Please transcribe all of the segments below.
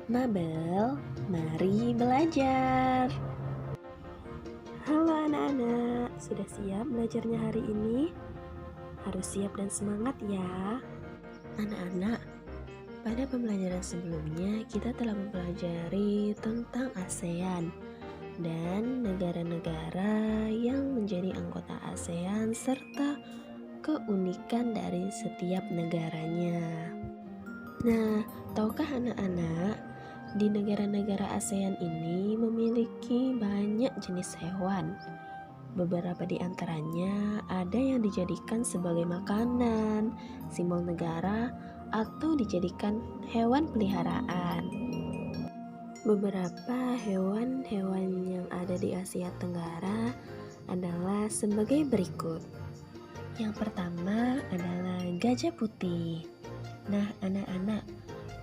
Mabel, mari belajar. Halo anak-anak, sudah siap belajarnya hari ini? Harus siap dan semangat ya. Anak-anak, pada pembelajaran sebelumnya kita telah mempelajari tentang ASEAN dan negara-negara yang menjadi anggota ASEAN serta keunikan dari setiap negaranya. Nah, tahukah anak-anak, di negara-negara ASEAN ini memiliki banyak jenis hewan. Beberapa di antaranya ada yang dijadikan sebagai makanan, simbol negara, atau dijadikan hewan peliharaan. Beberapa hewan-hewan yang ada di Asia Tenggara adalah sebagai berikut. Yang pertama adalah gajah putih. Nah, anak-anak,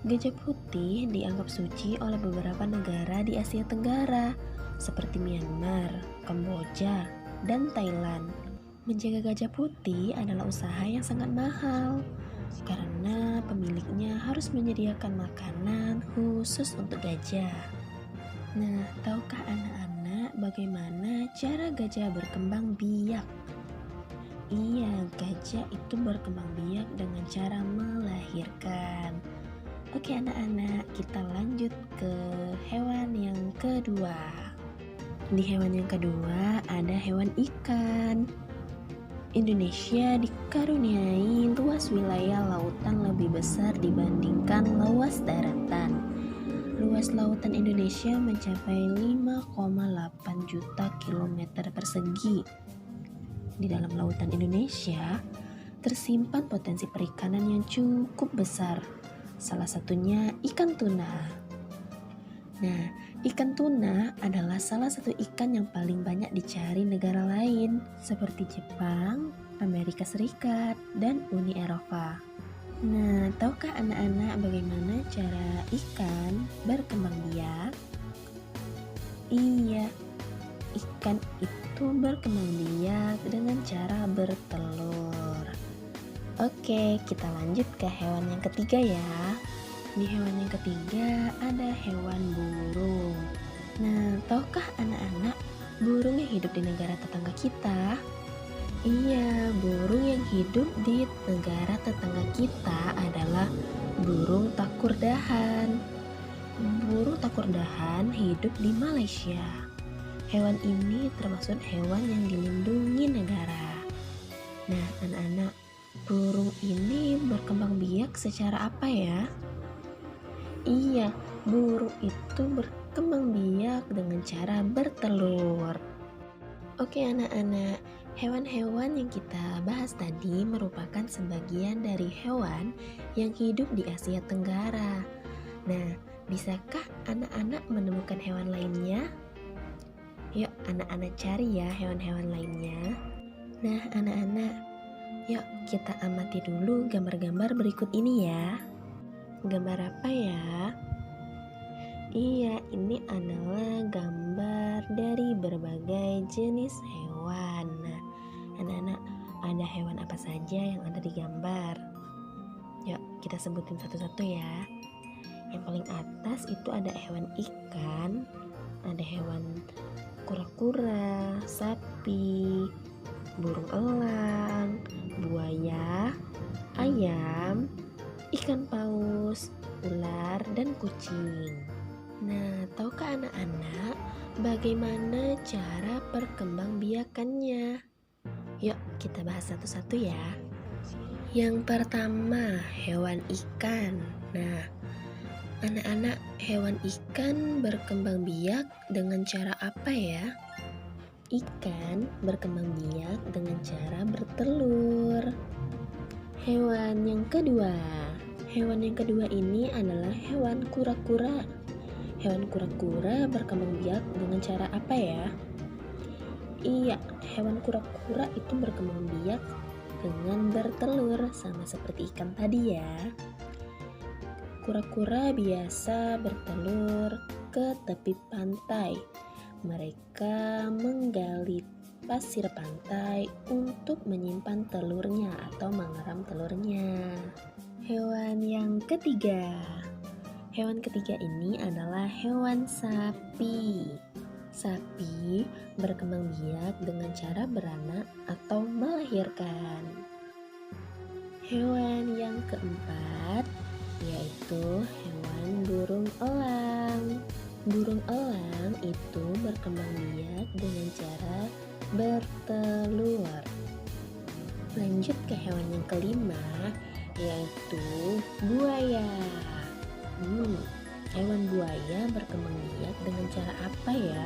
gajah putih dianggap suci oleh beberapa negara di Asia Tenggara, seperti Myanmar, Kamboja, dan Thailand. Menjaga gajah putih adalah usaha yang sangat mahal, karena pemiliknya harus menyediakan makanan khusus untuk gajah. Nah, tahukah anak-anak bagaimana cara gajah berkembang biak? Iya, gajah itu berkembang biak dengan cara melahirkan. Oke anak-anak, kita lanjut ke hewan yang kedua. Di hewan yang kedua ada hewan ikan. Indonesia dikaruniai luas wilayah lautan lebih besar dibandingkan luas daratan. Luas lautan Indonesia mencapai 5,8 juta kilometer persegi. Di dalam lautan Indonesia tersimpan potensi perikanan yang cukup besar. Salah satunya ikan tuna. Nah, ikan tuna adalah salah satu ikan yang paling banyak dicari negara lain seperti Jepang, Amerika Serikat, dan Uni Eropa. Nah, tahukah anak-anak bagaimana cara ikan berkembang biak? Iya, ikan itu berkembang biak dengan cara bertelur. Oke, kita lanjut ke hewan yang ketiga ya. Di hewan yang ketiga ada hewan burung. Nah, tahukah anak-anak burung yang hidup di negara tetangga kita? Iya, burung yang hidup di negara tetangga kita adalah burung takurdahan. Burung takurdahan hidup di Malaysia. Hewan ini termasuk hewan yang dilindungi negara. Nah, anak-anak, burung ini berkembang biak secara apa ya? Iya, burung itu berkembang biak dengan cara bertelur. Oke anak-anak, hewan-hewan yang kita bahas tadi merupakan sebagian dari hewan yang hidup di Asia Tenggara. Nah, bisakah anak-anak menemukan hewan lainnya? Yuk anak-anak cari ya hewan-hewan lainnya. Nah anak-anak, yuk kita amati dulu gambar-gambar berikut ini ya. Gambar apa ya? Iya, ini adalah gambar dari berbagai jenis hewan. Nah, anak-anak, ada hewan apa saja yang ada di gambar? Yuk kita sebutin satu-satu ya. Yang paling atas itu ada hewan ikan, ada hewan kura-kura, sapi, burung elang, buaya, ayam, ikan paus, ular, dan kucing. Nah, tahukah anak-anak bagaimana cara perkembangbiakannya? Yuk kita bahas satu-satu ya. Yang pertama, hewan ikan. Nah, anak-anak, hewan ikan berkembang biak dengan cara apa ya? Ikan berkembang biak dengan cara bertelur. Hewan yang kedua ini adalah hewan kura-kura. Hewan kura-kura berkembang biak dengan cara apa ya? Iya, hewan kura-kura itu berkembang biak dengan bertelur, sama seperti ikan tadi ya. Kura-kura biasa bertelur ke tepi pantai. Mereka menggali pasir pantai untuk menyimpan telurnya atau mengeram telurnya. Hewan yang ketiga, Hewan ketiga ini adalah hewan sapi. Sapi berkembang biak dengan cara beranak atau melahirkan. Hewan yang keempat yaitu hewan burung elang. Burung elang itu berkembang biak dengan cara bertelur. Lanjut ke hewan yang kelima yaitu buaya. Hewan buaya berkembang biak dengan cara apa ya?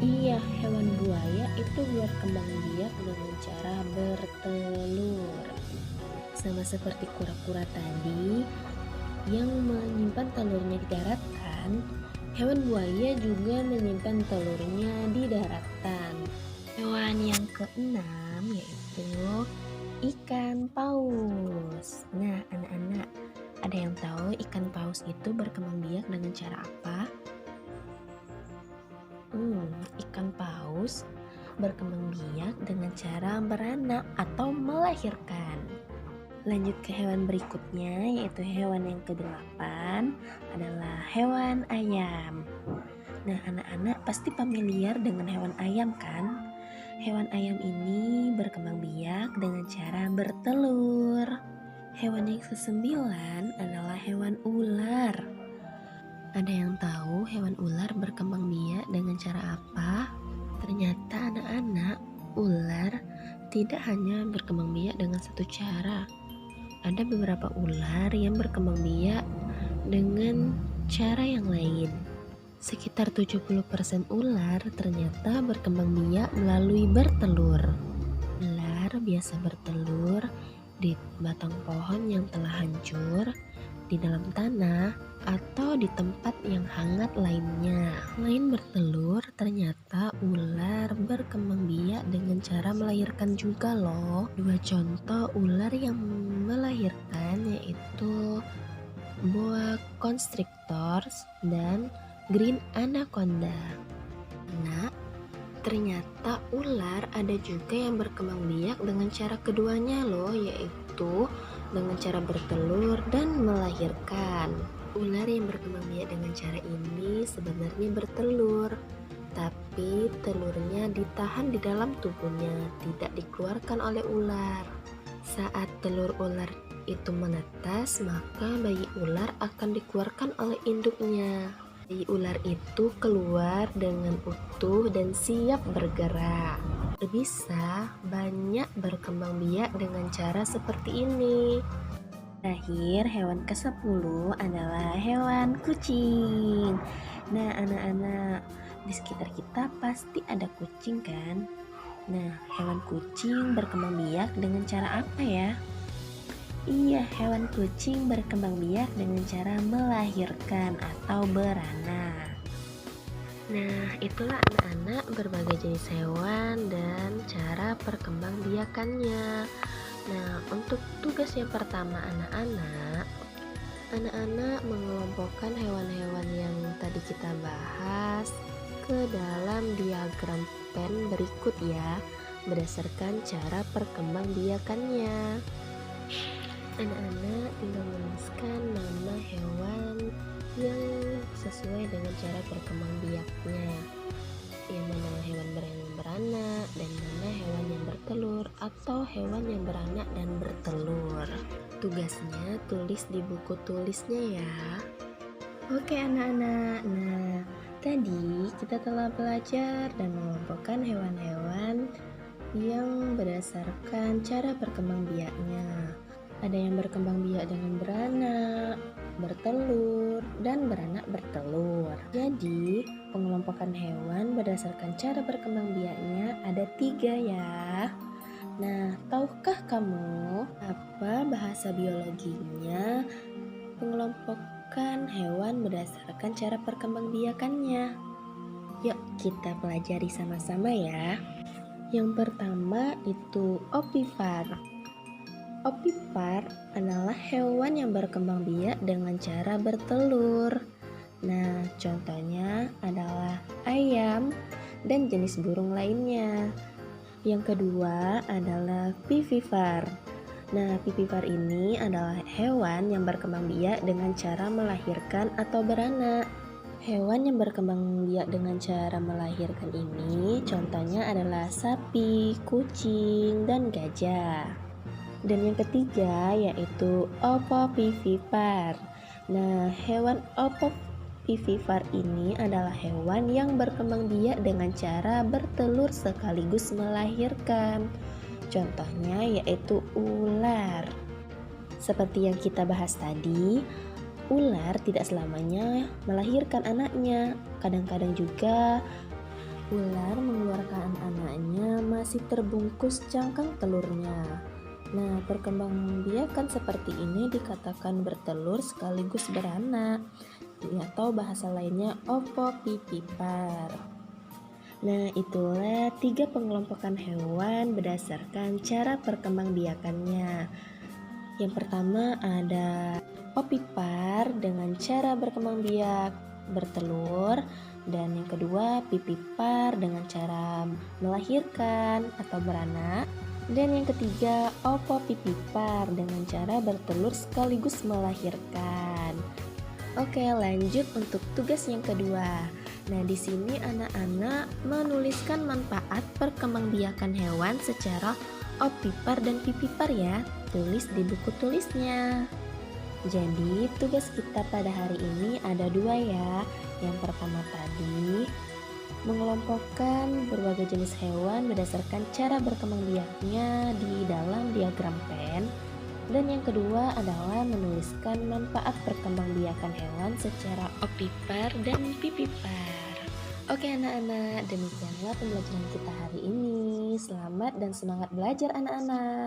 Iya, hewan buaya itu berkembang biak dengan cara bertelur. Sama seperti kura-kura tadi yang menyimpan telurnya di daratan, hewan buaya juga menyimpan telurnya di daratan. Hewan yang keenam yaitu ikan paus. Nah, anak-anak, ada yang tahu ikan paus itu berkembang biak dengan cara apa? Ikan paus berkembang biak dengan cara beranak atau melahirkan. Lanjut ke hewan berikutnya yaitu hewan yang kedelapan adalah hewan ayam. Nah, anak-anak pasti familiar dengan hewan ayam kan? Hewan ayam ini berkembang biak dengan cara bertelur. Hewan yang kesembilan adalah hewan ular. Ada yang tahu hewan ular berkembang biak dengan cara apa? Ternyata anak-anak, ular tidak hanya berkembang biak dengan satu cara. Ada beberapa ular yang berkembang biak dengan cara yang lain. Sekitar 70% ular ternyata berkembang biak melalui bertelur. Ular biasa bertelur di batang pohon yang telah hancur, di dalam tanah, atau di tempat yang hangat lainnya. Selain bertelur, ternyata ular berkembang biak dengan cara melahirkan juga loh. Dua contoh ular yang melahirkan yaitu boa constrictors dan green anaconda. Nah, ternyata ular ada juga yang berkembang biak dengan cara keduanya loh, yaitu dengan cara bertelur dan melahirkan. Ular yang berkembang biak dengan cara ini sebenarnya bertelur, tapi telurnya ditahan di dalam tubuhnya, tidak dikeluarkan oleh ular. Saat telur ular itu menetas, maka bayi ular akan dikeluarkan oleh induknya. Bayi ular itu keluar dengan utuh dan siap bergerak. Bisa banyak berkembang biak dengan cara seperti ini. Terakhir, hewan ke-10 adalah hewan kucing. Nah, anak-anak, di sekitar kita pasti ada kucing kan? Nah, hewan kucing berkembang biak dengan cara apa ya? Iya, hewan kucing berkembang biak dengan cara melahirkan atau beranak. Nah, itulah anak-anak berbagai jenis hewan dan cara perkembangbiakannya. Nah, untuk tugas yang pertama anak-anak mengelompokkan hewan-hewan yang tadi kita bahas ke dalam diagram pen berikut ya, berdasarkan cara perkembangbiakannya. Anak-anak tinggal menuliskan nama hewan yang sesuai dengan cara perkembangbiaknya, yang mana hewan yang beranak dan mana hewan yang bertelur atau hewan yang beranak dan bertelur. Tugasnya tulis di buku tulisnya ya. Oke anak-anak, nah tadi kita telah belajar dan mengelompokkan hewan-hewan yang berdasarkan cara perkembangbiaknya. Ada yang berkembang biak dengan beranak, bertelur, dan beranak bertelur. Jadi, pengelompokan hewan berdasarkan cara berkembang biaknya ada 3 ya. Nah, tahukah kamu apa bahasa biologinya pengelompokan hewan berdasarkan cara perkembangbiakannya? Yuk, kita pelajari sama-sama ya. Yang pertama itu ovipar. Ovipar adalah hewan yang berkembang biak dengan cara bertelur. Nah, contohnya adalah ayam dan jenis burung lainnya. Yang kedua adalah vivipar. Nah, vivipar ini adalah hewan yang berkembang biak dengan cara melahirkan atau beranak. Hewan yang berkembang biak dengan cara melahirkan ini contohnya adalah sapi, kucing, dan gajah. Dan yang ketiga yaitu opovivipar. Nah, hewan opovivipar ini adalah hewan yang berkembang biak dengan cara bertelur sekaligus melahirkan. Contohnya yaitu ular. Seperti yang kita bahas tadi, ular tidak selamanya melahirkan anaknya. Kadang-kadang juga ular mengeluarkan anaknya masih terbungkus cangkang telurnya. Nah, perkembangbiakan seperti ini dikatakan bertelur sekaligus beranak, atau bahasa lainnya opovivipar. Nah, itulah 3 pengelompokan hewan berdasarkan cara perkembangbiakannya. Yang pertama ada ovipar dengan cara berkembang biak bertelur, dan yang kedua vivipar dengan cara melahirkan atau beranak, dan yang ketiga opovivipar dengan cara bertelur sekaligus melahirkan. Oke, lanjut untuk tugas yang kedua. Nah, di sini anak-anak menuliskan manfaat perkembangbiakan hewan secara ovipar dan vivipar ya. Tulis di buku tulisnya. Jadi, tugas kita pada hari ini ada 2 ya. Yang pertama tadi, mengelompokkan berbagai jenis hewan berdasarkan cara berkembang biaknya di dalam diagram pen. Dan yang kedua adalah menuliskan manfaat perkembangbiakan hewan secara ovipar dan vivipar. Oke anak-anak, demikianlah pembelajaran kita hari ini. Selamat dan semangat belajar anak-anak.